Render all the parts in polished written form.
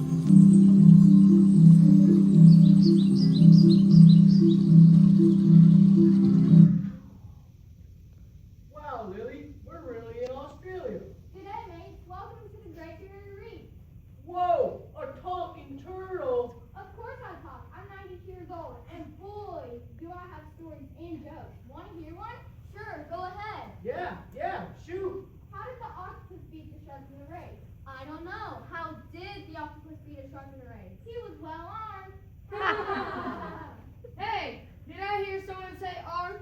Wow, Lily, we're really in Australia. G'day, mates. Welcome to the Great Barrier Reef. Whoa, a talking turtle. Of course I talk. I'm 90 years old, and boy, do I have stories and jokes. Want to hear one? Sure, go ahead. Yeah, shoot. How did the octopus beat the shark in the race? I don't know. How did the octopus beat a shark in the race? He was well armed. Hey, did I hear someone say armed?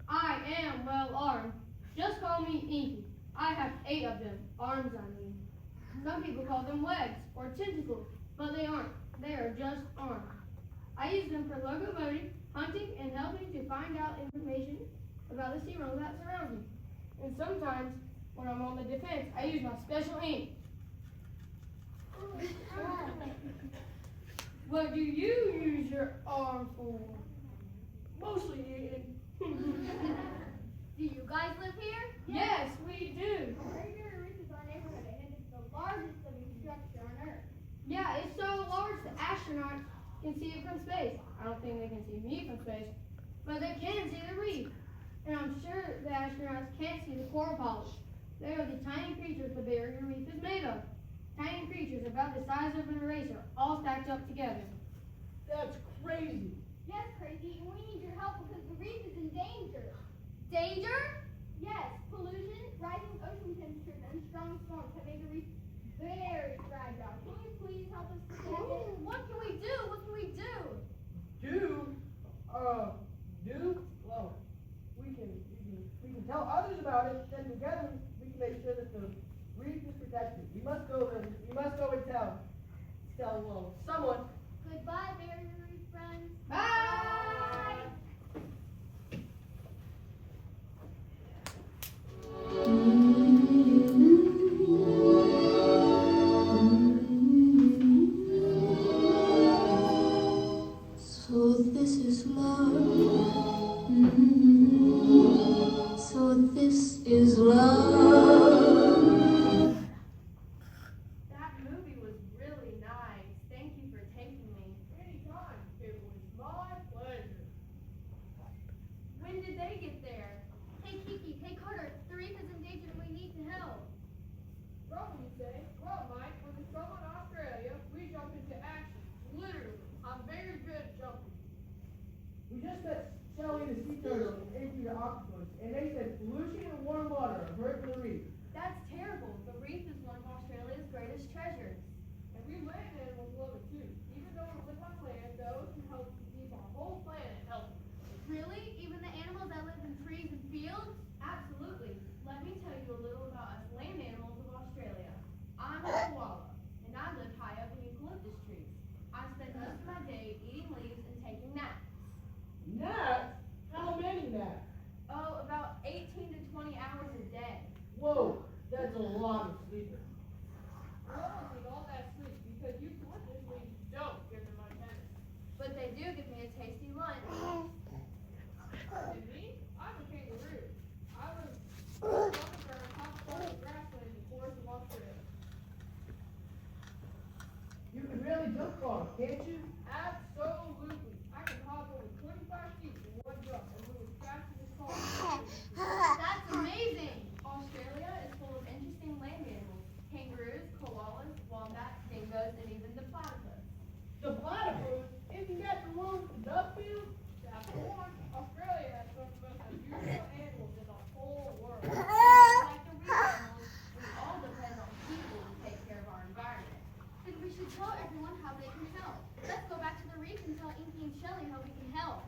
I am well armed. Just call me Inky. I have 8 of them. Arms, I mean. Some people call them legs or tentacles, but they aren't. They are just arms. I use them for locomoting, hunting, and helping to find out information about the sea world that surrounds me. And sometimes, when I'm on the defense, I use my special ink. What do you use your arm for? Mostly eating. Do you guys live here? Yes, we do. The Great Barrier Reef is our neighborhood, and it is the largest living structure on Earth. Yeah, it's so large the astronauts can see it from space. I don't think they can see me from space, but they can see the reef. And I'm sure the astronauts can't see the coral polyps. They are the tiny creatures the barrier reef is made of. Tiny creatures about the size of an eraser, all stacked up together. That's crazy. Yes, Crazy, and we need your help because the reef is in danger. Danger? Yes, pollution, rising ocean temperatures, and strong storms have made the reef very fragile. Can you please help us protect it? What can we do? What can we do? Do? Well, we can tell others about it, then together we can make sure that the reef is protected. We must go and tell someone. Goodbye, barrier reef friends. Bye! So this is love. So this is love. That movie was really nice. Thank you for taking me. Anytime. It was my pleasure. When did they get there? Hey, Kiki. Hey, Carter. The reef is endangered and we need to help. Trouble, you say? Well, Mike, when there's trouble in Australia, we jump into action. Literally. I'm very good at jumping. We just met Shelly the sea turtle and Inky the octopus, and they said pollution and warm water are hurting the reef. That's terrible. The reef is one of Australia's greatest treasures. And we land animals love it too. Even though we live on land, those can help to keep our whole planet healthy. Really? Even the animals that live in trees and fields? Absolutely. Let me tell you a little about us land animals of Australia. I'm a koala, and I live high up in eucalyptus trees. I spend most of my day eating leaves and taking naps. Naps? How many naps? Oh, about 18 to 20 hours a day. Whoa, that's a lot of sleeping. Koalas need all that sleep because eucalyptus leaves don't give them much energy. But they do give me a tasty lunch. And me? I'm a kangaroo. I live on the top part of the grassland in the forests of Australia. You can really jump far, can't you? Absolutely. I can hop over 25 feet in one jump and move as fast as a car. That's amazing. Australia is full of interesting land animals. Kangaroos, koalas, wombats, dingoes, and even the platypus. The platypus? Isn't that the one with the duckbill? That's the one. Australia has some of the most unusual animals in the whole world. Like the reef animals, we all depend on people to take care of our environment. Then we should tell everyone how they can help. Let's go back to the reef and tell Inky and Shelly how we can help.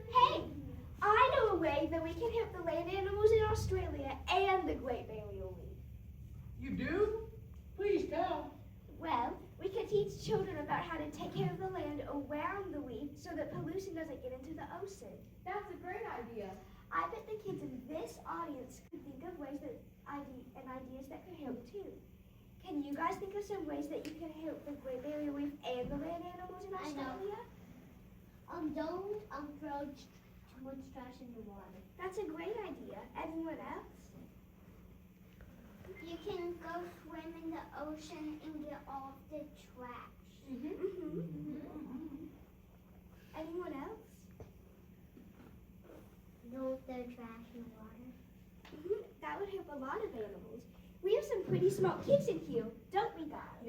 Hey, I know a way that we can help the land animals in Australia and the Great Barrier Reef. You do? Please tell. Well, we can teach children about how to take care of the land around the reef so that pollution doesn't get into the ocean. That's a great idea. I bet the kids in this audience could think of ways that ideas that could help too. Can you guys think of some ways that you can help the Great Barrier Reef and the land animals in I know. Australia? Don't throw too much trash in the water. That's a great idea. Anyone else? You can go swim in the ocean and get all of the trash. Anyone else? Don't throw trash in the water. That would help a lot of animals. We have some pretty smart kids in here, don't we, guys?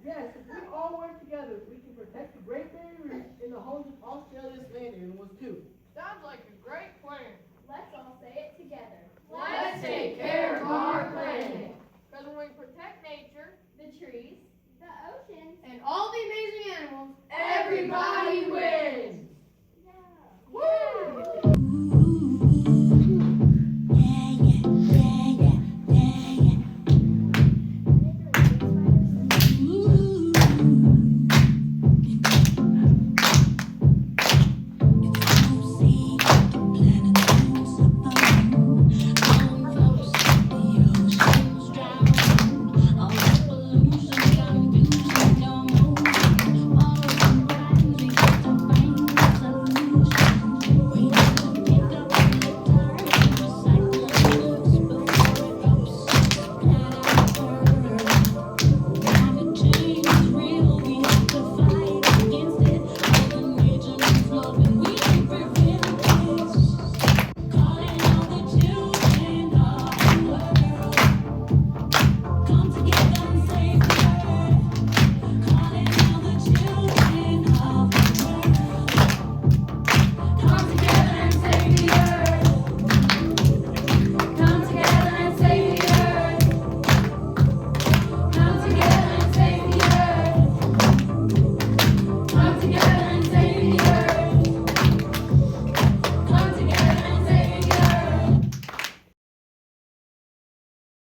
Yes, if we all work together, we can protect the Great Barrier Reef and the homes of Australia's land animals too. Sounds like a great plan. Let's all say it together. Let's take care of our planet. Because when we protect nature, The trees, the oceans, And all the amazing animals, everybody